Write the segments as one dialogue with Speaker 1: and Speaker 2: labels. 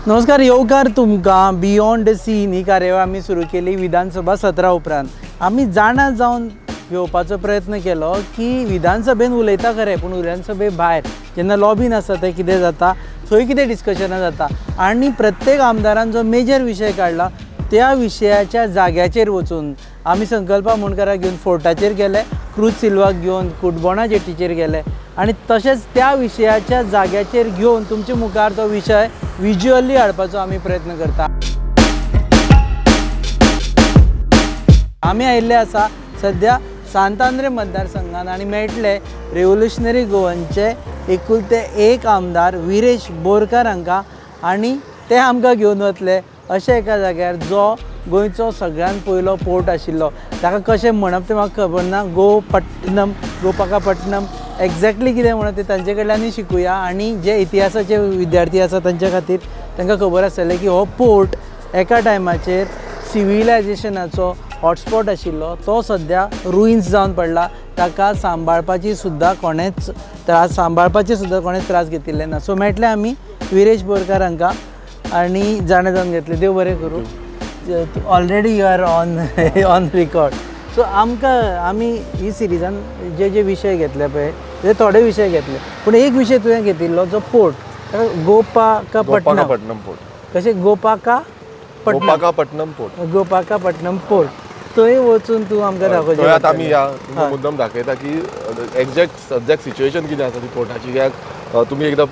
Speaker 1: नमस्कार, येवकार तुमकां बियॉन्ड सीन ही कार्यावळ आमी सुरू केली विधानसभा सत्रा उपरांत. आमी जाणा जावन घेवपाचो प्रयत्न केलो की विधानसभेन उलयता खरें, पूण विधानसभे भायर जेन्ना लॉबीन आसता तें कितें जाता, थंय कितें डिस्कशनां जाता आनी प्रत्येक आमदारान जो मेजर विशय काडला त्या विशयाच्या जाग्याचेर वचून आमी संकल्पा मुंडकराक घेवन फोर्टाचेर गेले, क्रूज सिल्वाक घेवन कुडबोणा जेटीचेर गेले आनी तशेंच त्या विशयाच्या जाग्याचेर घेवन तुमचे मुखार तो विशय विज्युअली हाडपाचो आमी प्रयत्न करता. आमी आयिल्ले आसा सद्या सांतांद्रे मतदारसंघात आनी मेळटले रेव्होल्युशनरी गोवनचे एकुलते एक आमदार विरेश बोरकार हांकां, आनी ते आमकां घेवन वतले अशा एका जाग्यार जो गोंयचो सगळ्यात पयलो पोर्ट आशिल्लो. ताका कशें म्हणप तें म्हाका खबर ना. गोपाकापट्टणम एक्झॅक्टली कितें म्हणत तें तांचे कडल्यानूय शिकुया. आनी जे इतिहासाचे विद्यार्थी आसा तांच्या खातीर तांकां खबर आसतलें की हो पोर्ट एका टायमाचेर सिविलायजेशनाचो हॉटस्पॉट आशिल्लो, तो सद्या रुइन्स जावन पडला. ताका सांबाळपाची सुद्दां कोणेच त्रास घेतिल्ले ना. सो मेळटले आमी विरेश बोरकार हांकां आनी जाणें जावन घेतले. देव बरें करूं. Already you are on record. So आमी ही सिरिजान जे विशय घेतले पळय ते थोडे विशय घेतले, पूण एक विशय तुवें घेतिल्लो जो पोर्ट गोपाकापट्टणम पोर्ट. कशें गोपाकापट्टणम पोर्ट थंय वचून तूं आमकां दाखोवचें.
Speaker 2: आतां आमी ह्या मुद्दम दाखयता की सद्याक सिच्युएशन कितें आसा ती पोर्टाची. कित्याक तुमी एकदां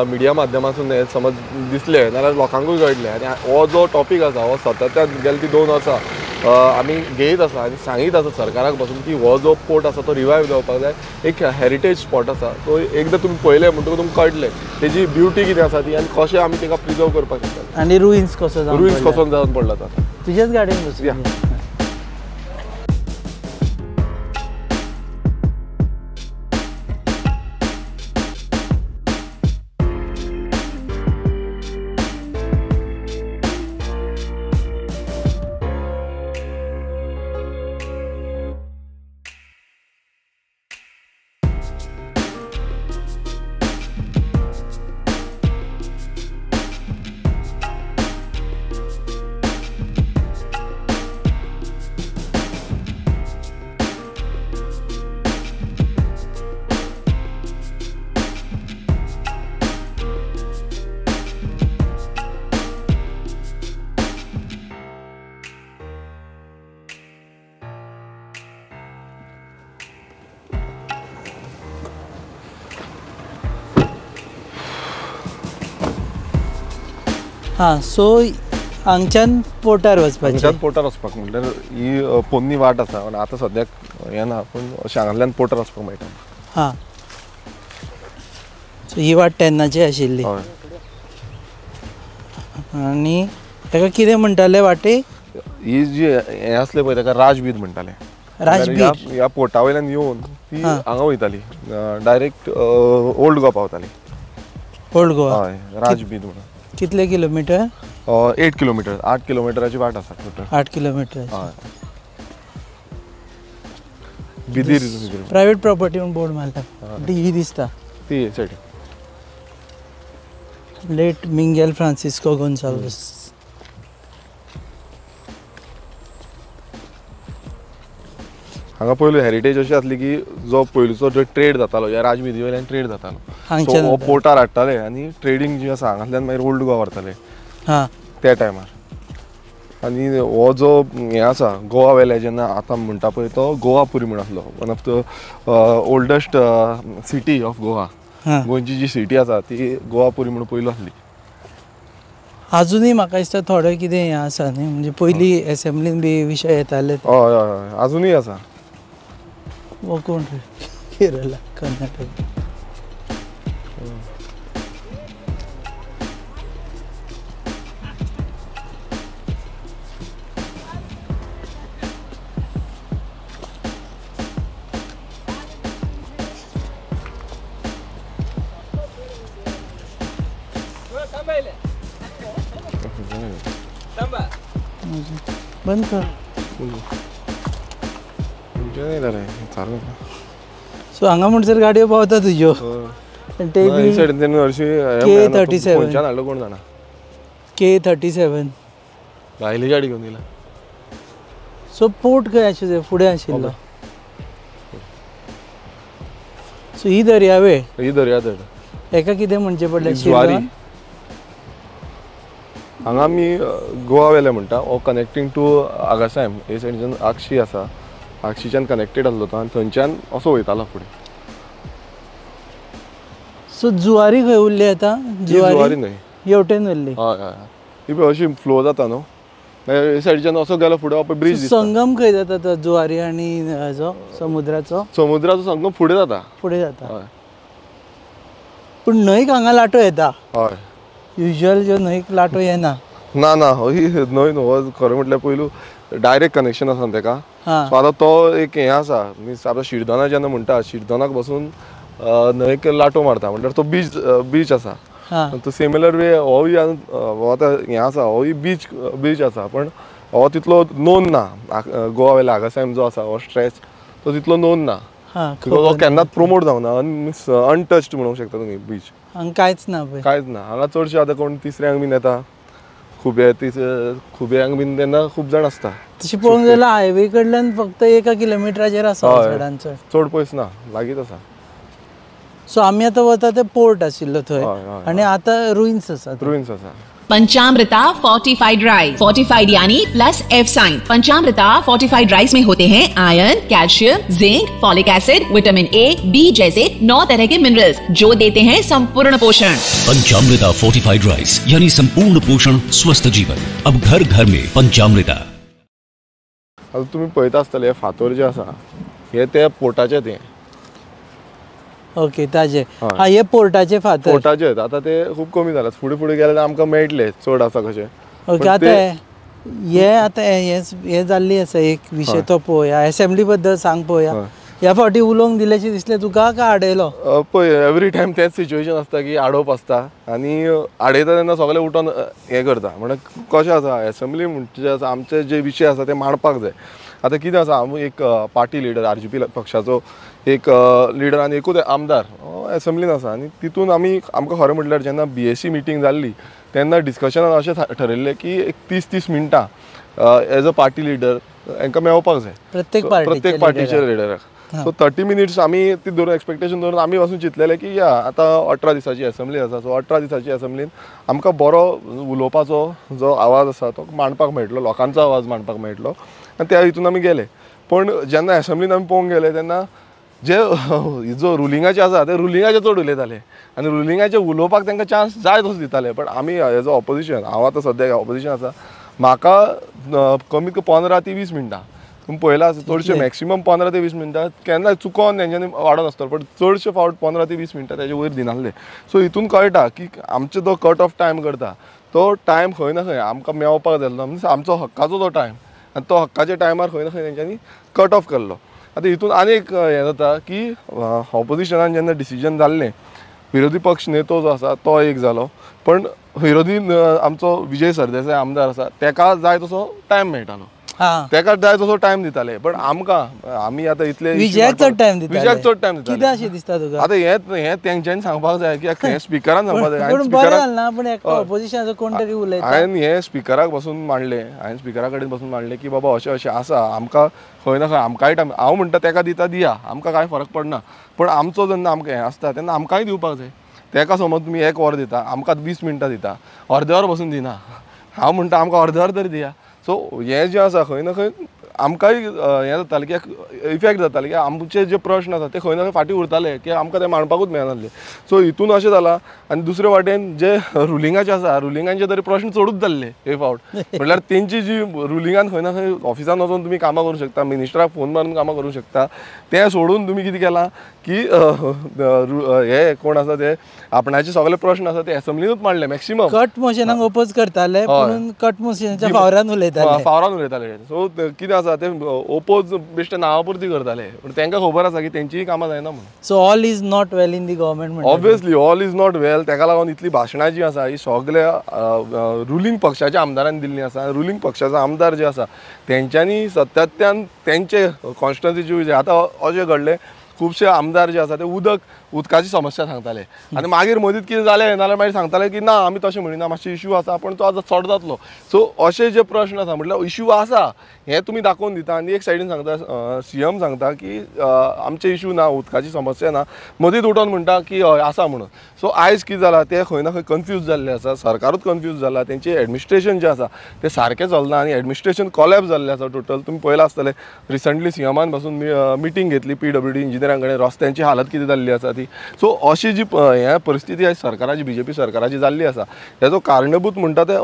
Speaker 2: मिडिया माध्यमांतून हे समज दिसले नाल्यार लोकांकूय कळटलें. आनी हो जो टॉपीक आसा हो सतत्यान गेली ती 2 वर्सां आमी घेयत आसा आनी सांगीत आसा सरकाराक पासून की हो जो पोर्ट आसा तो रिवायव जावपाक जाय. एक हेरिटेज स्पॉट आसा तो एकदां तुमी पळयलें म्हणटकूच तुमकां कळटलें तेजी ब्युटी कितें आसा ती आनी कशें आमी ताका प्रिजर्व करपाक शकता.
Speaker 1: आनी रुइन्स कसो
Speaker 2: जावन पडला तो.
Speaker 1: तुजेच गाडयेन बसया. सो हांगच्यान पोर्टार
Speaker 2: वचपाक म्हणल्यार ही पोन्नी वाट आसा. आतां सद्याक हें ना, पूण अशें हांगांतल्यान पोर्टार वचपाक मेळटा.
Speaker 1: सो ही वाट तेन्नाची आशिल्ली. आनी ताका कितें म्हणटाले वाटेक?
Speaker 2: ही जी हें आसलें पळय ताका राजबीद म्हणटाले. ह्या पोर्टा वयल्यान येवन ती हांगा वयताली डायरेक्ट ओल्ड गोवा पावताली.
Speaker 1: ओल्ड गोवा
Speaker 2: हय, राजबीद म्हणून.
Speaker 1: कितले किलोमीटर?
Speaker 2: 8 किलोमीटर. 8 किलोमिटराची वाट आसा टोटल.
Speaker 1: 8 किलोमीटर.
Speaker 2: हय. बिदीर
Speaker 1: प्रायवेट प्रॉपर्टी म्हणून बोर्ड मारला. ही दिसता
Speaker 2: ती सायड.
Speaker 1: लेट मिंगेल फ्रांसिस्को गोन्साल्वीस.
Speaker 2: हांगा पयलू हेरिटेज अशी आसली की जो पयलींचो जो ट्रेड जातालो ह्या राजबिदी वयल्यान ट्रेड जातालो. सो हो पोर्टार हाडटाले आनी ट्रेडींग जी आसा हांगांतल्यान मागीर ओल्ड गोवा व्हरताले त्या टायमार. आनी हो जो हें आसा गोवा वेले जेन्ना आतां म्हणटा पळय तो गोवापुरी म्हण आसलो. One of the oldest city of Goa. गोंयची जी सिटी आसा ती गोवापुरी म्हणून पयलू आसली.
Speaker 1: अजुनूय म्हाका दिसता थोडें कितें हें आसा न्ही, म्हणजे पयलीं एसेंब्लीन बी विशय येताले.
Speaker 2: हय हय अजुनूय आसा.
Speaker 1: वो कोण केरला कर्नाटक. बंद कर. सो हांगा म्हणसर गाडयो पावता तुज्यो.
Speaker 2: K37
Speaker 1: कोण जाणा. K37.
Speaker 2: भायली गाडी घेवन येयला.
Speaker 1: सो पोर्ट खंय आशिल्लो फुडें आशिल्लो. सो ही दर्यावेळ
Speaker 2: ही दर्यादेग
Speaker 1: एका कितें म्हणचें पडलें
Speaker 2: जुवारी हांगा आमी गोवा वेले म्हणटा हो कनेक्टींग टू आगासायम हे सायडीच्यान आगशी आसा आगशीच्यान कनेक्टेड आसलो तो आनी थंयच्यान असो वयतालो फुडें.
Speaker 1: सो जुवारी खंय उरली आतां.
Speaker 2: जुवारी न्हय
Speaker 1: हेवटेन उरली.
Speaker 2: हय हय ही पळय अशी फ्लो जाता न्हू हे सायडीच्यान असो गेलो फुडें हो ब्रिज दिसता.
Speaker 1: संगम खंय जाता तो जुवारी आनी हाजो समुद्राचो.
Speaker 2: समुद्राचो संगम फुडें जाता.
Speaker 1: फुडें जाता.
Speaker 2: हय
Speaker 1: पूण न्हंयक हांगा लाटो येता.
Speaker 2: हय
Speaker 1: युजल ज्यो न्हंयक लाटो येना.
Speaker 2: ना ना ही न्हय न्हू हो खरें म्हटल्यार पयलू डायरेक्ट कनेक्शन आसा तेका.
Speaker 1: हां
Speaker 2: सो आतां तो एक हें आसा मिन्स आतां शिरदोना जेन्ना म्हणटा शिरदोनाक बसून न्हंयक लाटो मारता म्हटल्यार तो बीच आसा.
Speaker 1: हां
Speaker 2: तो सिमिलर वे होय हो आतां हें आसा होय बीच आसा पण हो तितलो नोन ना गोवा वेल्या आगासायम जो आसा हो स्ट्रेच तो तितलो नोन ना.
Speaker 1: हां
Speaker 2: बिकॉज हो केन्नाच प्रमोट जावना मिन्स अनटच्ड म्हणूंक शकता तुमी बीच.
Speaker 1: हांगा कांयच ना पळय.
Speaker 2: कांयच ना हांगा चडशे आतां कोण तिसऱ्यांक बीन येता खुब्यांक बीन तेन्ना खूब जाण आसता.
Speaker 1: तशें पळोवंक जाल्यार हायवे कडल्यान फक्त 1 किलोमिटराचेर आसा चडांत
Speaker 2: चड पयस ना लागींच आसा.
Speaker 1: सो आमी आतां वता ते पोर्ट आशिल्लो थंय
Speaker 2: हय, हय,
Speaker 1: आनी आतां रुइन्स आसा.
Speaker 2: रुइन्स आसा.
Speaker 3: Panchamrita fortified rice. फोर्टिफाइड यानी plus F sign. Panchamrita fortified rice में होते हैं iron, calcium, zinc, folic acid, vitamin A, B जैसे 9 तरह के मिनरल्स जो देते हैं संपूर्ण पोषण.
Speaker 4: पंचामृता फोर्टिफाइड राइस यानी संपूर्ण पोषण स्वस्थ जीवन. अब घर घर में पंचामृता.
Speaker 2: आतां तुमी पळयता आसतले फातोर जे आसा हे ते पोर्टाचे तें.
Speaker 1: ओके ताजे हा हे पोर्टाचे फातर.
Speaker 2: पोर्टाचे आतां ते खूब कमी जाल्यात फुडें फुडें गेल्यार आमकां मेळटले चड आसा कशें.
Speaker 1: ओके आतां हे जाल्ली आसा एक विशय तो पळोवया असेंब्ली बद्दल सांग पळोवया. ह्या फावटी उलोवंक दिलेशें दिसलें तुका काय आडयलो.
Speaker 2: पळय एवरी टायम तेंच सिच्युएशन आसता की आडोवप आसता आनी आडयता तेन्ना सगळे उठोन हें करता म्हणल्यार कशें आसा एसेंब्ली म्हणचे आसा आमचे जे विशय आसा ते मांडपाक जाय. आतां कितें आसा आमी एक पार्टी लिडर RGP पक्षाचो एक लिडर आनी एकूच आमदार एसेंब्लीन आसा आनी तितून आमकां खरें म्हटल्यार जेन्ना BSc मिटींग जाल्ली तेन्ना डिस्कशनान अशें ठरयल्लें की एक 30 मिनटां एज अ पार्टी लिडर हांकां मेळपाक जाय
Speaker 1: प्रत्येक
Speaker 2: पार्टीचे लिडराक. सो 30 मिनिट्स आमी ती धरून एक्सपेक्टेशन धरून आमी वचून चिंतलेले की या आतां 18 दिसाची एसेंब्ली आसा. सो 18 दिसाची एसेंब्लीन आमकां बरो उलोवपाचो जो आवाज आसा तो मांडपाक मेळटलो लोकांचो आवाज मांडपाक मेळटलो आनी त्या हितून आमी गेले. पण जेन्ना एसेंब्लीन आमी पळोवंक गेले तेन्ना जे जो रुलिंगाचे आसा ते रुलिंगाचे चड उलयताले आनी रुलिंगाचे उलोवपाक तांकां चान्स जाय तसो दिताले. पण आमी एज अ ऑपोजिशन हांव आतां सद्याक ऑपोजिशन आसा म्हाका कमीत कमी 15 ते 20 मिनटां तुमी पळयलां आसा चडशे मॅक्सिमम 15 ते 20 मिनटां केन्ना चुकोन तेंच्यांनी वाडोन आसतलो पण चडशे फावट 15 ते 20 मिनटां तेजे वयर दिनासले. सो हितून कळटा की आमचो जो कट ऑफ टायम करता तो टायम खंय ना खंय आमकां मेळपाक जाल्लो मिन्स आमचो हक्काचो तो टायम आनी तो हक्काच्या टायमार खंय ना खंय तेंच्यांनी कट ऑफ केल्लो. आतां हितून आनी एक हें जाता की ऑपोजिशनान जेन्ना डिसिजन जाल्लें विरोधी पक्ष नेतो जो आसा तो एक जालो पण विरोधी आमचो विजय सरदेसाय आमदार आसा तेका जाय तसो टायम मेळटालो तेका जाय तसो टायम दिताले. पण आमकां आमी आतां इतले
Speaker 1: विजयाक चड टायम
Speaker 2: दिताले.
Speaker 1: कितें अशें दिसता तुका.
Speaker 2: आतां हें तेंच्यांनी सांगपाक जाय कित्याक हें स्पिकरान सांगपाक
Speaker 1: जाय कोण तरी उलयता.
Speaker 2: हांवें हें स्पिकराक बसून मांडलें हांवें स्पिकरा कडेन बसून मांडलें की बाबा अशें अशें आसा आमकां खंय ना खंय आमकांय टायम हांव म्हणटा तेका दिता दिया आमकां कांय फरक पडना. पण आमचो जेन्ना आमकां हें आसता तेन्ना आमकांय दिवपाक जाय. तेका समज तुमी 1 वर दिता आमकां 20 मिनटां दिता अर्दे वर बसून दिना. हांव म्हणटा आमकां अर्दे वर तरी दिया. सो हें जें आसा खंय ना खंय आमकांय हें जातालें की इफेक्ट जातालें की आमचे जे प्रश्न आसा ते खंय ना खंय फाटीं उरताले की आमकां ते मांडपाकूच मेळनासले. सो हितून अशें जाला आनी दुसरे वाटेन जे रुलिंगाचे आसा रुलिंगांचे तरी प्रश्न चडूच जाल्ले हे फावट म्हटल्यार तेंची जी रुलिंगान खंय ना खंय ऑफिसान वचून तुमी कामां करूंक शकता मिनिस्टराक फोन मारून कामां करूंक शकता. तें सोडून तुमी कितें केलां की हे कोण आसा ते आपणाचे सगळे प्रश्न आसा ते एसेंब्लीनूच मांडले मॅक्सिमम.
Speaker 1: कट मोशनाक ओपोज करताले पूण कट मोशनाच्या फावरान
Speaker 2: उलयताले. सो कितें आसा ते ओपोज बेश्टे नांवापुरती करताले पण तांकां खबर आसा की तेंचीय कामां जायना म्हणून.
Speaker 1: So all is not well in the government.
Speaker 2: Obviously all is not well. तेका लागून इतली भाशणां जी आसा ही सगळ्या रुलींग पक्षाच्या आमदारांनी दिल्ली आसा. रुलींग पक्षाचो आमदार जे आसा तेंच्यांनी सत्यात्यान तेंचे कॉन्स्टिट्युएन्सीचे आतां अशें घडलें खुबशे आमदार जे आसा ते उदकाची समस्या सांगताले आनी मागीर मदींच कितें जालें नाल्यार मागीर सांगताले की ना आमी तशें म्हणिना मातशे इश्यू आसा पण तो आतां सॉर्ट जातलो. सो अशे जे प्रश्न आसा म्हटल्यार इश्यू आसा हें तुमी दाखोवन दिता आनी एक सायडीन सांगता CM सांगता की आमचे इश्यू ना उदकाची समस्या ना मदींच उठोन म्हणटा की हय आसा म्हणून. सो आयज कितें जालां ते खंय ना खंय कन्फ्यूज जाल्ले आसा सरकारूच कन्फ्यूज जाला तेंचें एडमिनिस्ट्रेशन जें आसा तें सारकें चलना आनी एडमिनिस्ट्रेशन कॉलॅप्स जाल्लें आसा टोटल. तुमी पळयलां आसतलें रिसंटली CMान पासून मिटींग घेतली PWD इंजिनियरां कडेन रस्त्यांची हालत कितें जाल्ली आसा ती. सो अशी जी हे परिस्थिती आयज सरकाराची BJP सरकाराची जाल्ली आसा हेजो कारणीभूत म्हणटा ते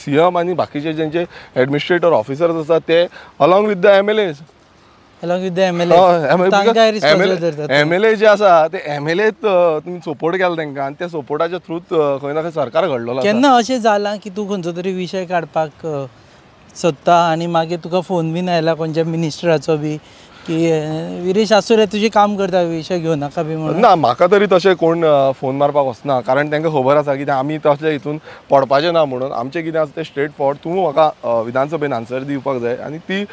Speaker 2: CM आनी बाकीचे जेंचे एडमिनिस्ट्रेटर ऑफिसर्स आसा ते along with the MLAs
Speaker 1: along with the
Speaker 2: MLA जे आसा ते MLA तुम्ही सपोर्ट केला तांकां आनी त्या सपोर्टाच्या थ्रूच खंय ना खंय सरकार घडलो.
Speaker 1: केन्ना अशें जालां की तूं खंयचो तरी विशय काडपाक सोदता आनी मागीर तुका फोन बीन आयला खंयच्या मिनिस्टराचो बी की विरेश आसूं रे तुजें काम करता विशय घेवं नाका बी म्हणून?
Speaker 2: ना म्हाका तरी तशें कोण फोन मारपाक वचना कारण तांकां खबर आसा कितें आमी तसले हितून पडपाचें ना म्हणून. आमचें कितें आसा तें स्ट्रेट फॉरवर्ड तूं म्हाका विधानसभेन आन्सर दिवपाक जाय आनी ती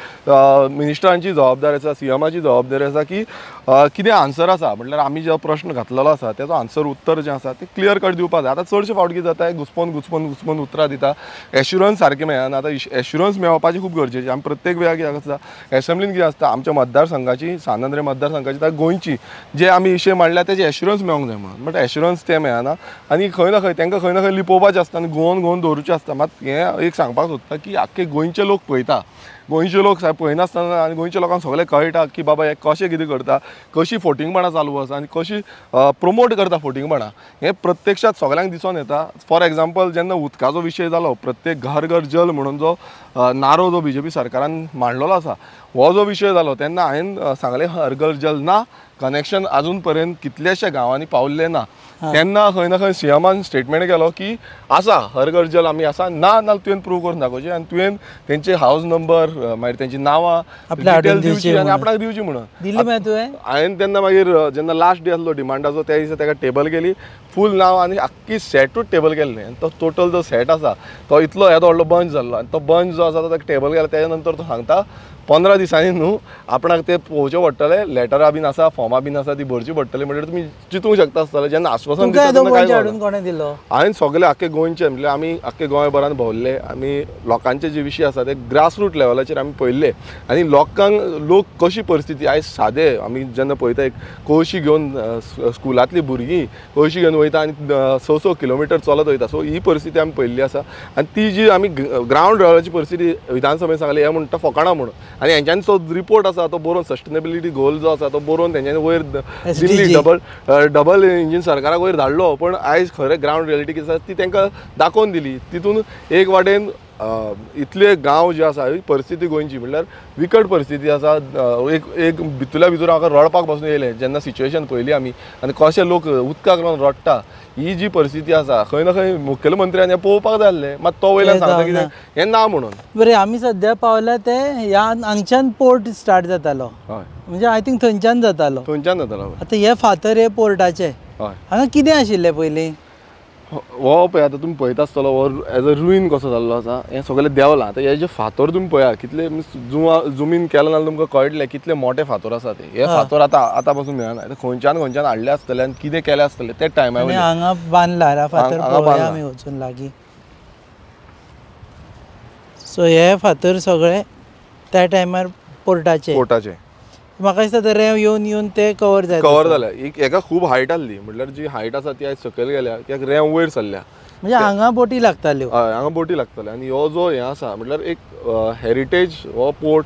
Speaker 2: मिनिस्टरांची जबाबदारी आसा CMाची जबाबदारी आसा की कितें आन्सर आसा म्हटल्यार आमी जो प्रश्न घातलेलो आसा तेजो आन्सर उत्तर जें आसा तें क्लियर कट दिवपाक जाय. आतां चडशे फावट कितें जाता घुस्पोन उतरां दिता एश्युरन्स सारकें मेळना. आतां एश्युरन्स मेळपाची खूब गरजेची. आमी प्रत्येक वेळा कितें आसता एसेंब्लीन कितें आसता आमच्या मतदारसंघाची सानंद्रे मतदारसंघाची गोंयची जे आमी विशय मांडल्या तेजे एश्युरन्स मेळोंक जाय म्हणून बट एश्युरन्स ते मेळना आनी खंय ना खंय तांकां खंय ना खंय लिपोवपाचें आसता आनी घुंवोन दवरुचें आसता. मात हें एक सांगपाक सोदता की आख्खे गोंयचे लोक पळयता गोंयचे लोक पळयनासतना आनी गोंयच्या लोकांक सगळें कळटा की बाबा हे कशें कितें करता कशी फोटिंगपणां चालू आसा आनी कशी प्रमोट करता फोटिंगपणां हें प्रत्यक्षात सगळ्यांक दिसून येता. फॉर एग्जाम्पल जेन्ना उदकाचो विशय जालो प्रत्येक घर घर जल म्हणून जो नारो जो BJP सरकारान मांडलेलो आसा हो जो विशय जालो तेन्ना हांवें सांगलें हर घर जल ना कनेक्शन अजून पर्यंत कितल्याशा गांवांनी पावल्लें ना. तेन्ना खंय ना खंय CMान स्टेटमेंट केलो की आसा हर घर जल आमी आसा ना नाल्यार तुवें प्रूव करून दाखोवचें आनी तुवें तेंचे हावस नंबर मागीर तेंची नांवां डिटेल दिवची आनी आपणाक दिवची म्हणून
Speaker 1: दिली मागीर तुवें.
Speaker 2: हांवें तेन्ना मागीर जेन्ना लास्ट डे आसलो डिमांडाचो त्या दिसा ताका टेबल केली फूल नांव आनी आख्खी सेटूच टेबल केल्लें आनी तो टोटल जो सेट आसा तो इतलो येदो व्हडलो बंच जाल्लो आनी तो बंच जो आसा तो ताका टेबल केला तेच्या नंतर तो सांगता 15 दिसांनी न्हू आपणाक ते पळोवचें पडटलें लेटरां बीन आसा फॉर्मां बीन आसा ती भरची पडटली म्हणजे तुमी चिंतूंक शकता आसतलें जेन्ना आश्वासन हांवें सगळे आख्खे गोंयचे म्हणजे आमी आख्खे गोंयभरान भोंवल्ले आमी लोकांचे जे विशय आसा ते ग्रासरूट लेवलाचेर आमी पळयल्ले आनी लोक कशी परिस्थिती आयज सादे आमी जेन्ना पळयता एक कळशी घेवन स्कुलांतलीं भुरगीं कळशी घेवन वयता आनी 6 किलोमिटर चलत वयता. सो ही परिस्थिती आमी पळयल्ली आसा आनी ती जी आमी ग्रावंड लेवलाची परिस्थिती विधानसभेन सांगली हें म्हणटा फकाणां म्हणून आनी हेंच्यांनी जो रिपोर्ट आसा तो बरोवन सस्टेनेबिलिटी गोल जो आसा तो बरोवन तेंच्यांनी वयर दिल्ली डबल इंजीन सरकाराक वयर धाडलो पण आयज खरें ग्रावंड रियलिटी कितें आसा ती तांकां दाखोवन दिली. तितून एक वाटेन इतले गांव जे आसा परिस्थिती गोंयची म्हणल्यार विकट परिस्थिती आसा. एक भितूर म्हाका रडपाक पासून येयलें जेन्ना सिच्युएशन पळयली आमी आनी कशे लोक उदकाक लागून रडटा. ही जी परिस्थिती आसा खंय ना खंय मुखेलमंत्र्यान हें पळोवपाक जाय आसलें मात तो वयल्यान सांगता कितें हें ना म्हणून.
Speaker 1: बरें आमी सद्या पावल्या ते ह्या हांगच्यान पोर्ट स्टार्ट जातालो म्हणजे आय थिंक थंयच्यान जातालो. आतां हे फातर हे पोर्टाचे हांगा कितें आशिल्लें पयलीं
Speaker 2: हो पळय आतां तुमी पळयता आसतलो हो एज अ रुईन कसो जाल्लो आसा हें सगळें देंवलां. आतां हे जे फातर तुमी पळया कितले झूम इन केलें नाल्यार तुमकां कळटलें कितले मोठे फातर आसा ते. हे फातर आतां पासून मेळना खंयच्यान हाडले आसतले आनी कितें केलें आसतलें ते टायमा वयलें
Speaker 1: हांगा बांदला फातर आमी वचून लागीं. सो हे फातर सगळे त्या टायमार पोर्टाचे म्हाका दिसता ते रेंव येवन ते कवर
Speaker 2: जाल्या. हेका खूब हायट आसली म्हटल्यार जी हायट आसा ती आयज सकयल गेल्या कित्याक रेंव वयर सरल्या
Speaker 1: म्हणजे हांगा बोटी लागताल्यो.
Speaker 2: हय हांगा बोटी लागताल्यो आनी हो जो हें आसा म्हटल्यार एक हेरिटेज हो पोर्ट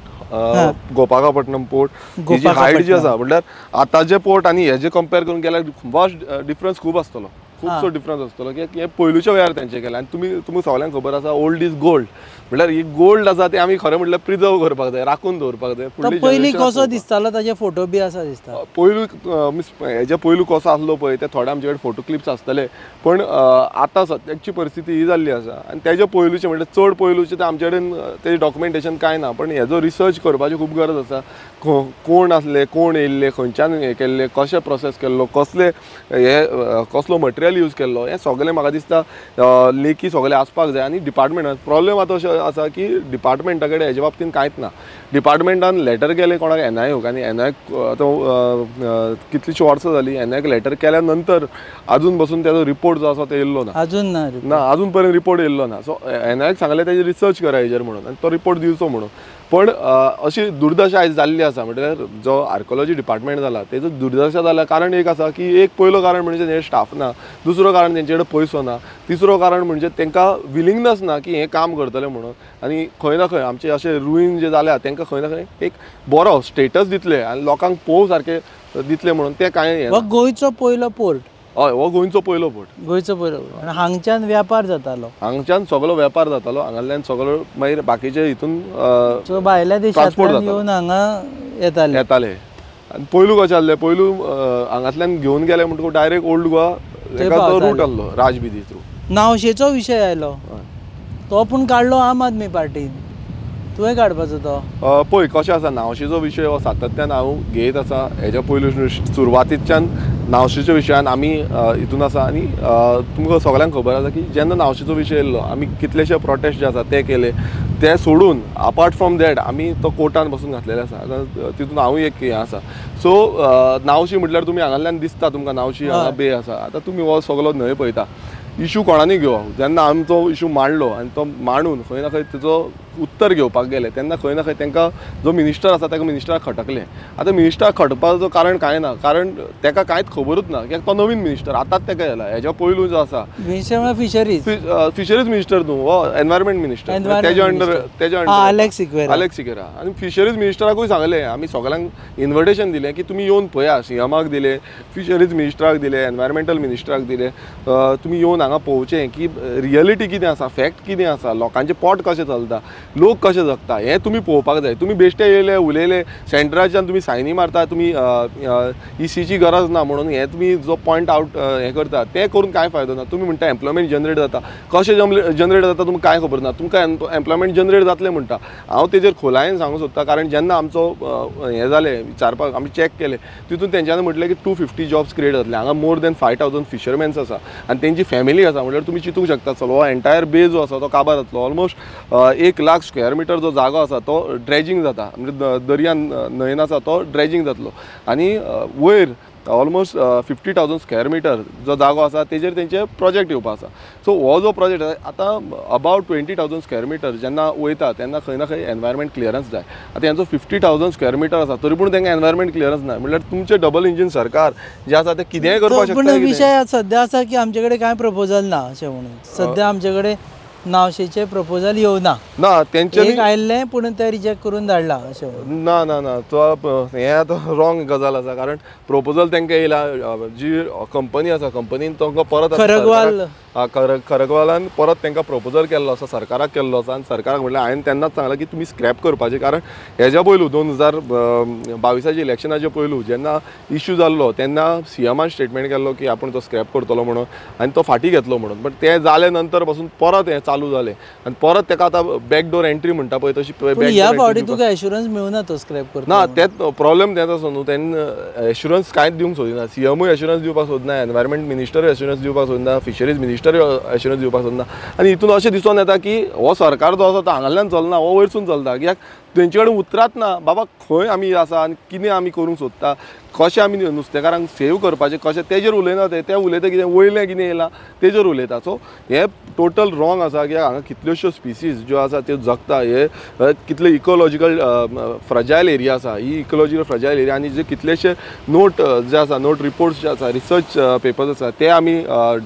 Speaker 2: गोपाकापट्टणम पोर्ट जी हायट जी आसा म्हटल्यार आतांचे पोर्ट आनी हेजे कंपेर करून गेल्यार वास्ट डिफरन्स खूब आसतलो खूबसो डिफरन्स आसतलो कित्याक हे पयलूच्या वेळार तेंचे केलें आनी तुमकां सगळ्यांक खबर आसा ओल्ड इज गोल्ड म्हटल्यार ही गोल्ड आसा ते आमी खरें म्हटल्यार प्रिजर्व करपाक जाय राखून दवरपाक जाय.
Speaker 1: पयलीं कसो दिसतालो ताजे फोटो बी आसा दिसता
Speaker 2: पयलू हेजे पयलू कसो आसलो पळय ते थोडे आमचे कडेन फोटो क्लिप्स आसतले पण आतां सद्याची परिस्थिती ही जाल्ली आसा आनी तेजे पयलूचे म्हटल्यार चड पयलूचे ते आमचे कडेन तेजें डॉक्युमेंटेशन कांय ना पण हेजो रिसर्च करपाची खूब गरज आसा. कोण आसले कोण येयल्ले खंयच्यान हें केल्ले कशें प्रोसेस केल्लो कसले हे कसलो मटेरियल फुएल यूज केल्लो, हें सगळें म्हाका दिसता लेखी सगळे आसपाक जाय. आनी डिपार्टमेंट प्रॉब्लेम आतां अशें आसा की डिपार्टमेंटा कडेन हेजे बाबतीन कांयच ना. डिपार्टमेंटान लेटर केलें कोणाक NIOक, आनी NIOक आतां कितलींशीं वर्सां जालीं NIOक लेटर केल्या नंतर अजून पासून तेजो रिपोर्ट जो आसा तो येयल्लो ना.
Speaker 1: अजून
Speaker 2: ना अजून पर्यंत रिपोर्ट येयल्लो ना. सो NIOक सांगलें तेजेर रिसर्च करा हेजेर म्हणून, आनी तो रिपोर्ट दिवचो म्हणून. पण अशी दुर्दशा आयज जाल्ली आसा. म्हटल्यार जो आर्कोलॉजी डिपार्टमेंट जाला तेजो दुर्दशा जाला. कारण एक आसा की एक पयलो कारण म्हणजे तेंचे स्टाफ ना, दुसरो कारण तेंचे कडेन पयसो ना, तिसरो कारण म्हणजे तांकां विलिंगनस ना की हें काम करतले म्हणून. आनी खंय ना खंय आमचे अशे रुईन जे जाल्या तांकां खंय ना खंय एक बरो स्टेटस दितले आनी लोकांक पळोवंक सारके दितले म्हणून ते कांय
Speaker 1: हो गोंयचो पयलो पोर्ट.
Speaker 2: हय, हो गोंयचो पयलो पोर्ट.
Speaker 1: गोंयचो पयलो पोर्ट. आनी हांगच्यान व्यापार जातालो.
Speaker 2: हांगच्यान सगळो वेपार जातालो. हांगांतल्यान सगळो मागीर बाकीचे हितून
Speaker 1: सो भायल्या देशांतल्यान येवन हांगा येताले.
Speaker 2: आनी पयलू कशें आसलें, पयलू हांगांतल्यान घेवन गेले म्हणटकूच डायरेक्ट ओल्ड गोवा तो रूट आसलो राजबिदी थ्रू.
Speaker 1: नावशेचो विशय आयलो, तो पूण काडलो आम आदमी पार्टीन. तुवें काडपाचो तो?
Speaker 2: पळय कशें आसा, नावशेचो विशय हो सातत्यान हांव घेयत आसा. हेज्या पयलू सुरवातीच्यान नावशेच्या विशयान आमी हितून आसा. आनी तुमकां सगळ्यांक खबर आसा की जेन्ना नावशेचो विशय येयल्लो आमी कितलेशे प्रोटेस्ट जे आसा ते केले. ते सोडून अपार्ट फ्रॉम दॅट आमी तो कोर्टान बसून घातलेले आसा. तितून हांवूय एक हें आसा. सो नावशी म्हटल्यार तुमी हांगांतल्यान दिसता तुमकां नावशी हांगा बे आसा. आतां तुमी हो सगळो न्हय पळयता. इशू कोणानूय घेवप. जेन्ना आमी तो इशू मांडलो आनी तो मांडून खंय ना खंय तेजो उत्तर घेवपाक गेले तेन्ना खंय ना खंय तांकां जो मिनिस्टर आसा ताका मिनिस्टराक खटकले. आतां मिनिस्टराक खटपाचो कारण कांय ना, कारण ताका कांयच खबरूच ना, कित्याक तो नवीन मिनिस्टर आतांच ताका येयला. हेज्या पयलू जो आसा
Speaker 1: फिशरीज
Speaker 2: मिनिस्टर न्हू, हो एनवायरमेंट मिनिस्टर, तेज्या अंडर
Speaker 1: अलेक्स
Speaker 2: सिक्वेरा. आनी फिशरीज मिनिस्टराकूय सांगलें, आमी सगळ्यांक इन्विटेशन दिलें की तुमी येवन पळया. CMाक दिलें, फिशरीज मिनिस्टराक दिलें, एनवायरमेंटल मिनिस्टराक दिलें. तुमी येवन हांगा पळोवचें की रियलिटी कितें आसा, फॅक्ट कितें आसा, लोकांचें पोट कशें चलता, लोक कशे जगता हें तुमी पळोवपाक जाय. तुमी बेश्टे येयले उलयले सेंटराच्यान तुमी सायनी मारता, तुमी ECची गरज ना म्हणून हें तुमी जो पॉयंट आवट हें करता तें करून कांय फायदो ना. तुमी म्हणटा एम्प्लॉयमेंट जनरेट जाता, कशें जनरेट जाता तुमकां कांय खबर ना. तुमकां एम्प्लॉयमेंट जनरेट जातलें म्हणटा. हांव तेजेर खोलायेन सांगूंक सोदतां, कारण जेन्ना आमचो हें जालें विचारपाक आमी चॅक केलें तितून तेंच्यांनी म्हटलें की 250 जॉब्स क्रिएट जातले. हांगा मोर दॅन 5000 फिशरमॅन्स आसा आनी तेंची फॅमिली आसा. म्हटल्यार तुमी चिंतूंक शकता चलो हो एंटायर बे जो आसा तो काबार जातलो. ऑलमोस्ट 1 लाख स्क्वेअर मिटर जो जागो आसा तो ड्रेजिंग जाता, म्हणजे दर्यान न्हंयेन आसा तो ड्रेजिंग जातलो. आनी वयर ऑलमोस्ट 50,000 स्क्वेअर मिटर जो जागो आसा तेजेर तेंचे प्रोजेक्ट येवपा आसा. सो हो जो प्रोजेक्ट आसा आतां अबावट 20,000 स्क्वेअर मिटर जेन्ना वयता तेन्ना खंय ना खंय एनवायरमेंट क्लियरन्स जाय. आतां हेंचो 50,000 स्क्वेअर मिटर आसा तरी पूण तांकां एनवायरमेंट क्लियरन्स ना. म्हटल्यार तुमचें डबल इंजीन सरकार जे आसा ते कितेंय करपाक शकता.
Speaker 1: पूण विशय सद्या आसा की आमचे कडेन कांय प्रपोजल ना अशें म्हणून. सद्या आमचे कडेन नावशेचे प्रपोजल येवना.
Speaker 2: ना तेंच्यांनी
Speaker 1: आयिल्लें पूण ते रिजेक्ट करून धाडला अशें.
Speaker 2: ना ना ना तो हें आतां रॉंग गजाल आसा. कारण प्रपोजल तांकां येयला, जी कंपनी आसा कंपनीन तांकां परत खरगवालान परत तांकां प्रपोजल केल्लो आसा, सरकाराक केल्लो आसा. आनी सरकाराक म्हटलें हांवें तेन्नाच सांगलां की तुमी स्क्रॅप करपाचें. कारण हेज्या पयलू 2022 इलेक्शनाचे पयलू जेन्ना इश्यू जाल्लो तेन्ना CMान स्टेटमेंट केल्लो की आपूण तो स्क्रॅप करतलो म्हणून आनी तो फाटीं घेतलो म्हणून. बट तें जाले नंतर पासून परत हें चालू जालें आनी परत ताका आतां बॅकडोर एंट्री म्हणटा पळय तशी
Speaker 1: ह्या फावटी तुका एश्युरन्स मेळुना तो स्क्रॅप करता.
Speaker 2: ना तेच प्रॉब्लेम तेच आसा न्हू. तेन्ना एश्युरन्स कांयच दिवंक सोदिना. CMूय एश्युरन्स दिवपाक सोदना, एनवायरमेंट मिनिस्टरूय एश्युरन्स दिवपाक सोदना, फिशरीज मिनिस्टर एश्युरन्स दिवपाक सोदना. आनी हितून अशें दिसून येता की हो सरकार जो आसा तो हांगांतल्यान चलना, हो वयरसून चलता. कित्याक तेंचे कडेन उतरात ना बाबा खंय आमी आसा आनी कितें आमी करूंक सोदता, कशें आमी नुस्तेकारांक सेव करपाचें कशें तेजेर उलयना. ते उलयता कितें वयलें कितें येयलां तेजेर उलयता. सो हें टोटल रॉंग आसा. कित्याक हांगा कितल्योश्यो स्पिसीज ज्यो आसा त्यो जगता. हे कितले इकोलॉजिकल फ्रजायल एरिया आसा, ही इकोलॉजिकल फ्रजायल एरिया. आनी जे कितलेशे नोट जे आसा, नोट रिपोर्ट्स जे आसा, रिसर्च पेपर्स आसा ते आमी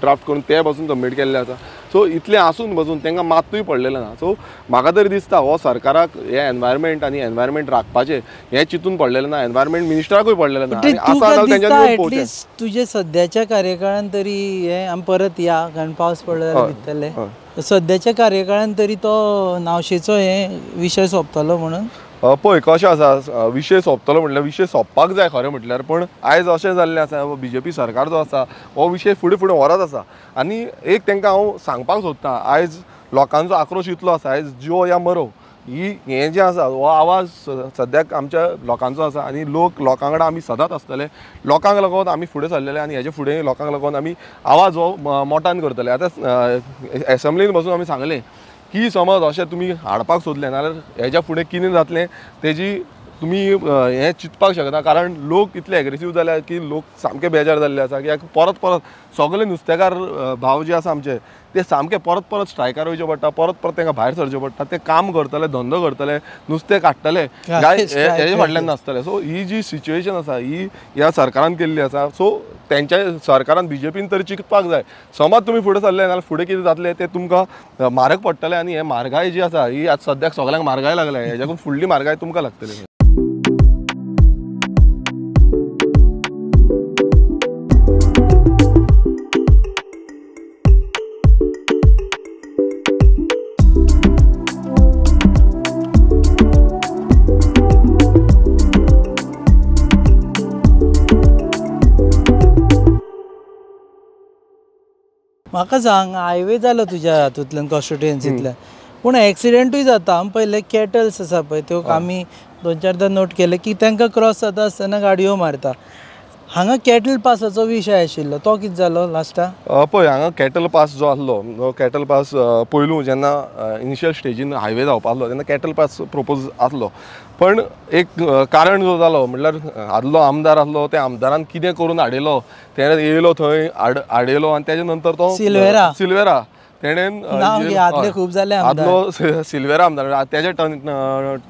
Speaker 2: ड्राफ्ट करून ते पासून सबमीट केल्ले आसा. सो इतलें आसून बसून तांकां मातूय पडलेलें ना. सो म्हाका तरी दिसता हो सरकाराक हे एनवायरमेंट आनी एनवायरमेंट राखपाचें हें चिंतून पडलेलें ना, एनवायरमेंट मिनिस्टराकूय पडलेलें ना.
Speaker 1: एटलिस्ट तुजे सद्याच्या कार्यकाळान तरी हें आमी परत या कारण पावस पडलो जाल्यार भितरले. सद्याच्या कार्यकाळान तरी तो नावशेचो हें विशय सोंपतलो म्हणून.
Speaker 2: पळय कशें आसा, विशय सोंपतलो म्हटल्यार विशय सोंपपाक जाय खरें म्हटल्यार. पूण आयज अशें जाल्लें आसा BJP सरकार जो आसा हो विशय फुडें फुडें व्हरत आसा. आनी एक तांकां हांव सांगपाक सोदतां, आयज लोकांचो आक्रोश इतलो आसा, आयज जियो या मरो हे जे आसा हो आवाज सद्याक आमच्या लोकांचो आसा आनी लोकां कडेन आमी सदांच आसतले, लोकांक लागून आमी फुडें सरलेले आनी हेजे फुडें लोकांक लागून आमी आवाज हो मोठान करतले. आतां एसेंब्लीन बसून आमी सांगलें की समज अशें तुमी हाडपाक सोदलें जाल्यार हेज्या फुडें कितें जातलें तेजी तुमी हें चिंतपाक शकना, कारण लोक इतले एग्रेसीव जाल्यात की लोक सामके बेजार जाल्ले आसा. कित्याक परत परत सगळे नुस्तेकार भाव जे आसा आमचे ते सामके परत परत स्ट्रायकार वयचे पडटा, परत परत तांकां भायर सरचें पडटा. ते काम करतले, धंदो करतले, नुस्तें काडटले, हेजे फाटल्यान नासतले. सो ही जी सिच्युएशन आसा ही ह्या सरकारान केल्ली आसा. सो तेंच्या सरकारान BJPन तरी चिंतपाक जाय. समज तुमी फुडें सरले नाल्यार फुडें कितें जातलें तें तुमकां म्हारग पडटलें आनी हें म्हारगाय जी आसा ही आतां सद्याक सगळ्यांक म्हारगाय लागल्या, हेज्याकून फुडली म्हारगाय तुमकां लागतली.
Speaker 1: म्हाका सांग, हायवे जालो तुज्या हातूंतल्यान कॉन्स्टिट्युएन्सींतल्यान, पूण एक्सिडेंटूय जाता. आमी पळयले कॅटल्स आसा पळय त्यो आमी 2-4दां नोट केले की तांकां क्रॉस जाता आसतना गाडयो मारता. हांगा कॅटल पासाचो विशय आशिल्लो, तो कितें जालो लास्टाक?
Speaker 2: पळय हांगा कॅटल पास जो आसलो, कॅटल पास पयलू जेन्ना इनिशियल स्टेजीन हायवे जावपा आसलो तेन्ना कॅटल पास प्रपोज आसलो. पण एक कारण जो जालो म्हणल्यार आदलो आमदार आसलो, त्या आमदारान कितें करून हाडयलो, तेणें येयलो थंय हाडयलो आनी तेजे नंतर तो सिल्वेरा तेणेन
Speaker 1: खूब जाले
Speaker 2: आदलो सिल्वेरा आमदार तेज्या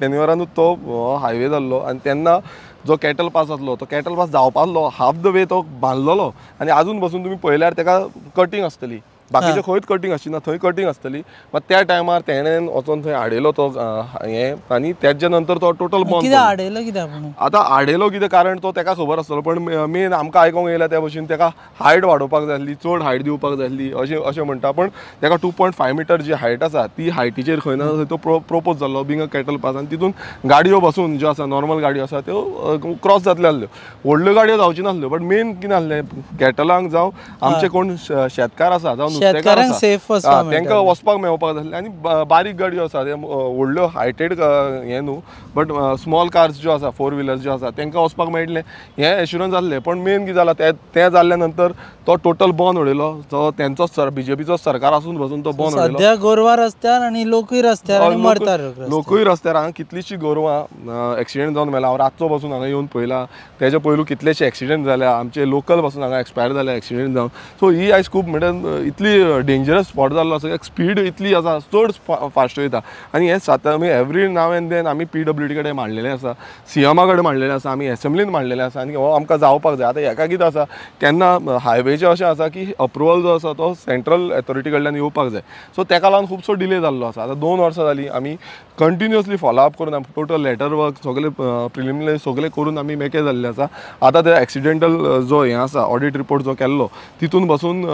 Speaker 2: टेन्युअरानूच तो हायवे जाल्लो. आनी तेन्ना जो कॅटल पास आसलो तो कॅटल पास जावपा आसलो, हाफ द वे तो बांदलोलो आनी आजून पासून तुमी पळयल्यार तेका कटींग आसतली. बाकीचे खंयच कटींग आसची थंय कटींग आसतली. मात त्या टायमार तेणेन वचोन थंय हाडयलो तो हें आनी तेजे नंतर तो टोटल बंद.
Speaker 1: हाडयलो कित्याक?
Speaker 2: आतां हाडयलो कितें कारण तो तेका खबर आसतलो, पण मेन आमकां आयकोंक येयला त्या भशेन तेका हायट वाडोवपाक जाय आसली, चड हायट दिवपाक जाय आसली अशें म्हणटा. पण तेका 2.5 मीटर जी हायट आसा ती हायटीचेर खंय ना थंय तो प्रपोज जाल्लो बींग अ कॅटल पास. आनी तितून गाडयो बसून ज्यो आसा नॉर्मल गाडयो आसा त्यो क्रॉस जातल्यो आसल्यो, व्हडल्यो गाडयो जावच्यो नासल्यो. बट मेन कितें आसलें कॅटलांक जावं आमचे कोण शेतकार आसा जावं नुस्तेकार आसा तांकां वचपाक मेळपाक जाय आसलें. आनी बारीक गाडयो आसा ते व्हडल्यो हायटेड हें न्हू, बट स्मॉल कार्स ज्यो आसा 4 व्हिलर्स ज्यो आसा तांकां वचपाक मेळटलें हें एश्युरन्स जाल्लें. पण मेन कितें जालां तें जाल्ल्या नंतर तो टोटल बंद उडयलो. जो तेंचो BJPचो सरकार आसून पासून तो बंद उडयलो.
Speaker 1: सद्या गोरवां रस्त्यार आनी लोकूय रस्त्यार आनी मरता
Speaker 2: लोकूय रस्त्यार. हांगा कितलींशीं गोरवां एक्सिडेंट जावन मेला. हांव रातचो पासून हांगा येवन पळयलां. तेजे पयलू कितलेशे एक्सिडेंट जाल्या, आमचे लोकल पासून हांगा एक्सपायर जाल्या एक्सिडेंट जावन. सो ही आयज खूब म्हणजे इतली डेंजरस स्पॉट जाल्लो आसा, स्पीड इतली आसा, चड फास्ट वयता. आनी हें जाता आमी एवरी नाव एंड देन आमी PWD कडेन मांडलेलें आसा, CMA कडेन मांडलेलें आसा, आमी एसेंब्लीन मांडलेलें आसा. आनी हो आमकां जावपाक जाय. आतां हेका कितें आसा केन्ना हायवेचें अशें आसा की अप्रुवल जो आसा तो सेंट्रल अथॉरिटी कडल्यान येवपाक जाय. सो तेका लागून खुबसो डिले जाल्लो आसा. आतां 2 वर्सां जालीं आमी कंटिन्युअसली फॉलोअप करून टोटल लेटर वर्क सगळे प्रिलिमिनरी सगळे करून आमी मेकळे जाल्ले आसा. आतां ते एक्सिडेंटल जो हें आसा ऑडिट रिपोर्ट जो केल्लो तितून बसून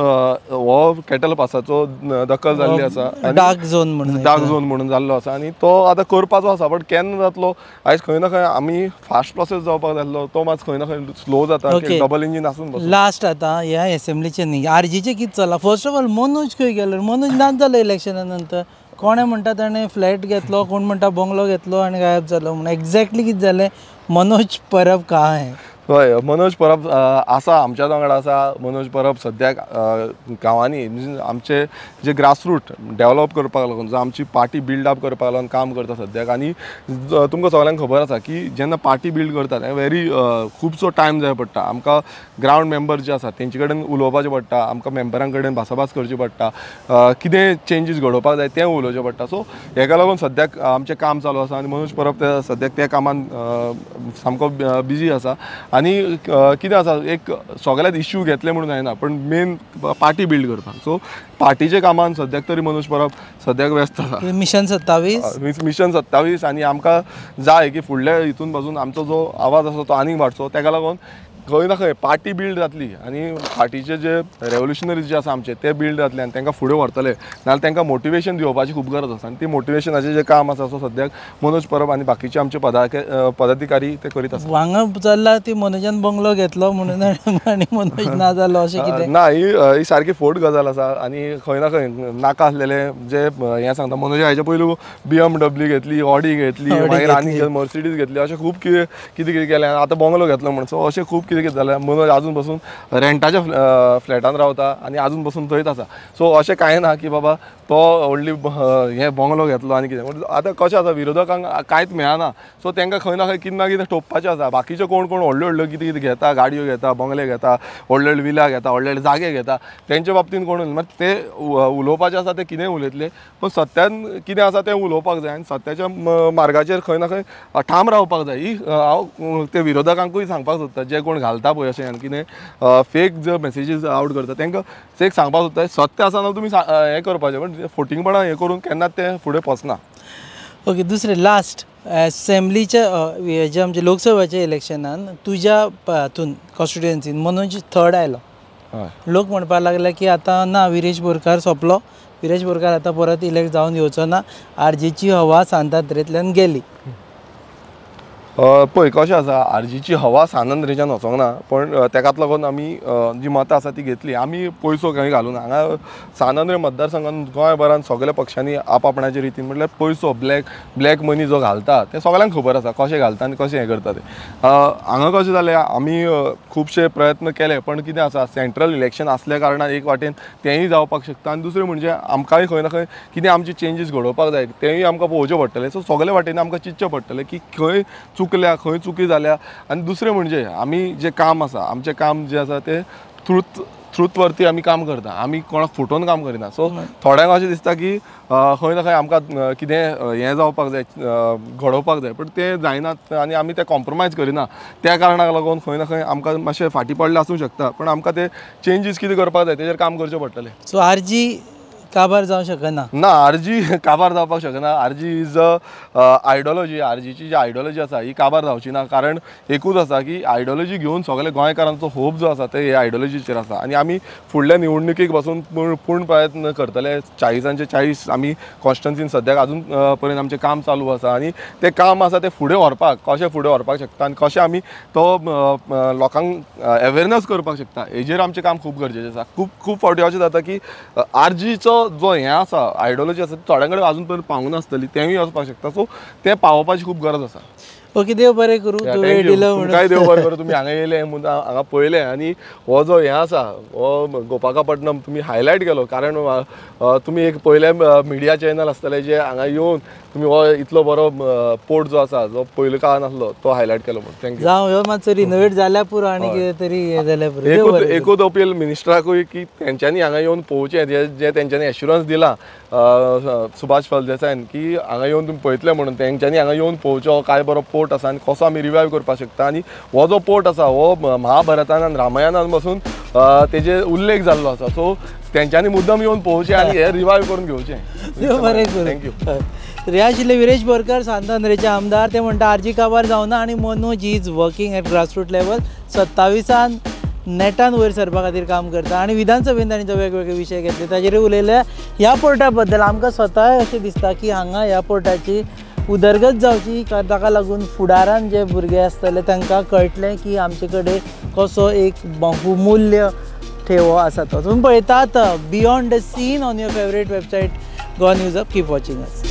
Speaker 2: हो कॅटल पासाचो दखल जाल्ली आसा,
Speaker 1: डार्क झोन
Speaker 2: म्हणून जाल्लो आसा. आनी तो आतां करपाचो आसा. बट केन्ना जातलो आयज खंय ना खंय आमी फास्ट प्रोसेस जावपाक जाय आसलो, तो मात खंय ना खंय स्लो जाता. डबल इंजीन आसून
Speaker 1: लास्ट आतां ह्या एसेंब्लीचें न्ही RGचें कितें चला? फर्स्ट ऑफ ऑल मनोज खंय गेलो? मनोज नाच जालो इलेक्शना नंतर. कोणे म्हणटा ताणें फ्लॅट घेतलो, कोण म्हणटा बंगलो घेतलो आनी गायब जालो म्हणून. एक्झॅक्टली कितें जालें? मनोज परब कहाँ?
Speaker 2: हय, मनोज परब आसा आमच्या वांगडा आसा. मनोज परब सद्याक गांवांनी आमचे जे ग्रासरूट डेवलप करपाक लागून जो आमची पार्टी बिल्ड अप करपाक लागून काम करता सद्याक. आनी तुमकां सगळ्यांक खबर आसा की जेन्ना पार्टी बिल्ड करतात हें वेरी खुबसो टायम जाय पडटा. आमकां ग्रावंड मेंबर जे आसा तेंचे कडेन उलोवपाचें पडटा, आमकां मेंबरां कडेन भासाभास करची पडटा, कितें चेंजीस घडोवपाक जाय तें उलोवचें पडटा. सो हेका लागून सद्याक आमचें काम चालू आसा आनी मनोज परब सद्याक त्या कामान सामको बिजी आसा. आनी कितें आसा एक सगळ्यात इश्यू घेतले म्हणून जायना, पण मेन पार्टी बिल्ड करपाक. सो पार्टीच्या कामान सद्याक तरी मनोज परब सद्याक व्यस्त आसा.
Speaker 1: मिशन 27
Speaker 2: आनी आमकां जाय की फुडल्या हितून पासून आमचो जो आवाज आसा तो आनीक वाडचो. तेका लागून खंय ना खंय पार्टी बिल्ड जातली आनी फाटीचे जे रेव्होल्युशनरीज जे आसा आमचे ते बिल्ड जातले आनी तांकां फुडें व्हरतले नाजाल्यार तांकां मोटिवेशन दिवपाची खूब गरज आसा आनी ती मोटिवेशनाचें जे काम आसा सो सद्याक मनोज परब आनी बाकीचे आमचे पदाधिकारी ते करीत आसा.
Speaker 1: हांगा चल्ला ती मनोजान बंगलो घेतलो म्हणून आनी मनोज ना जालो अशें कितें?
Speaker 2: ना ही सारकी फोट गजाल आसा आनी खंय ना खंय नाका आसलेले जे हें सांगता मनोजा हेच्या पयलू BMW घेतली, ऑडी घेतली, मागीर आनी मर्सिडीज घेतली, अशें खूब कितें कितें केलें. आतां बंगलो घेतलो म्हणून सो अशें खूब कितें जालें. मनोज आजून पासून रेंटाच्या फ्लॅटान रावता आनी आजून पासून थंयच आसा. सो अशें कांय ना की बाबा तो व्हडली हें बंगलो घेतलो आनी कितें. आतां कशें आसा विरोधकांक कांयच मेळना सो तांकां खंय ना खंय कितें ना कितें टोपपाचें आसा. बाकीचे कोण कोण व्हडल्यो व्हडल्यो कितें कितें घेता, गाडयो घेता, बंगले घेता, व्हडले व्हडले विला घेता, व्हडले व्हडले जागे घेता, तेंच्या बाबतींत कोण मागीर ते उलोवपाचें आसा ते कितेंय उलयतले पण सत्यान कितें आसा तें उलोवपाक जाय आनी सत्याच्या मार्गाचेर खंय ना खंय ठाम रावपाक जाय. ही हांव ते विरोधकांकूय सांगपाक सोदता जे कोण घालता पळय अशें आनी कितें फेक जे मॅसेजीस आवट करता तांकां एक सांगपाक सोदता सत्य आसा जाल्यार तुमी हें करपाचें पण फोटिंगपणां हें करून केन्नाच तें फुडें वचना.
Speaker 1: ओके, दुसरें लास्ट असेंब्लीच्या हेजे आमच्या लोकसभेच्या इलेक्शनान तुज्या हातून कॉन्स्टिट्युएन्सीन मनोज थर्ड आयलो. लोक म्हणपाक लागले की आतां ना विरेश बोरकार सोंपलो, विरेश बोरकार आतां परत इलेक्ट जावन येवचो ना, आरजीची हवा सांतांद्रेंतल्यान गेली.
Speaker 2: पळय कशें आसा आरजीची हवा सांतांद्रेच्यान वचोंक ना पण ताकाच लागून आमी जी मतां आसा ती घेतली. आमी पयसो खंय घालून हांगा सांतांद्रे मतदारसंघान गोंयभरान सगळ्या पक्षांनी आपआपणाच्या रितीन म्हटल्यार पयसो ब्लॅक मनी जो घालता तें सगळ्यांक खबर आसा कशें घालता आनी कशें हें करता तें. हांगा कशें जालें आमी खुबशे प्रयत्न केले पण कितें आसा सेंट्रल इलेक्शन आसल्या कारणान एक वाटेन तेंय जावपाक शकता आनी दुसरें म्हणजे आमकांय खंय ना खंय कितें आमची चेंजीस घडोवपाक जाय तेंय आमकां पळोवचें पडटलें. सो सगळे वाटेन आमकां चिंतचें पडटलें की खंय चुकल्या खंय चुकी जाल्या आनी दुसरें म्हणजे आमी जें काम आसा आमचें काम जें आसा तें ट्रूथ वरती आमी काम करता. आमी कोणाक फुटोवन काम करिना. सो थोड्यांक अशें दिसता की खंय ना खंय आमकां कितें हें जावपाक जाय घडोवपाक जाय पण तें जायना आनी आमी तें कॉम्प्रोमायज करिना. त्या कारणाक लागून खंय ना खंय आमकां मातशें फाटीं पडलें आसूं शकता पण आमकां तें चेंजीस कितें करपाक जाय तेजेर काम करचें पडटलें.
Speaker 1: सो आरजी काबार जावंक शकना
Speaker 2: ना आरजी काबार जावपाक शकना. RG is ideology. आरजीची जी आयडियोलॉजी आसा ही काबार जावची ना कारण एकूच आसा की आयडियोलॉजी घेवन सगळे गोंयकारांचो होप जो आसा ते हे आयडियोलॉजीचेर आसा आनी आमी फुडल्या निवडणुकीक पासून पूर्ण प्रयत्न करतले. 40चे 40 आमी कॉन्स्टिट्युएन्सीन सद्याक अजून पर्यंत आमचें काम चालू आसा आनी तें काम आसा तें फुडें व्हरपाक कशें फुडें व्हरपाक शकता आनी कशें आमी तो लोकांक अवेरनस करपाक शकता हेजेर आमचें काम खूब गरजेचें आसा. खूब फावटी अशें जाता की आरजीचो जो हें आसा आयडियोलॉजी आसा थोड्यां कडेन आजून पर्यंत पावूंक नासतली तेंय वचपाक शकता. सो तें पावोवपाची खूब गरज आसा.
Speaker 1: ओके, देव बरें करूं.
Speaker 2: काय देव बरें करूं. तुमी हांगा येयले हांगा पळयलें आनी हो जो हें आसा हो गोपाकापट्टणम तुमी हायलायट केलो कारण तुमी एक पयले मिडिया चॅनल आसतले जे हांगा येवन तुमी हो इतलो बरो पोर्ट जो आसा जो पयलो काळान आसलो तो हायलायट केलो म्हणून थँक्यू.
Speaker 1: जावं ह्यो मातसो रिनोवेट जाल्या पुरो आनी कितें तरी हें जाल्यार पुरो.
Speaker 2: एकूच अपील मिनिस्टराकूय की तेंच्यांनी हांगा येवन पळोवचें जे तेंच्यांनी एश्युरन्स दिला सुभाष फळदेसायन की हांगा येवन तुमी पळयतले म्हणून तेंच्यांनी हांगा येवन पळोवचो काय बरो पोर्ट आसा आनी कसो आमी रिवायव करपाक शकता. आनी हो जो पोर्ट आसा हो महाभारतान आनी रामायणान पासून तेजे उल्लेख जाल्लो आसा. सो तेंच्यांनी मुद्दम येवन पळोवचें आनी हे रिवायव करून घेवचें.
Speaker 1: देव बरें करूं.
Speaker 2: थँक्यू.
Speaker 1: तर हे आशिल्ले विरेश बोरकार सांतांद्रेचे आमदार. ते म्हणटा आरजी काबार जावना आनी Manoj is working at grassroot level. 27 नेटान वयर सरपा खातीर काम करता आनी विधानसभेन तांणी वेगवेगळे विशय घेतले ताजेर उलयले. ह्या पोर्टा बद्दल आमकां स्वताय अशें दिसता की हांगा ह्या पोर्टाची उदरगत जावची ताका लागून फुडारान जे भुरगे आसतले तांकां कळटलें की आमचे कडेन कसो एक बहुमूल्य ठेवो आसा तो. तुम्ही पळयतात beyond the scene on your favourite website Goa news up. Keep watching us.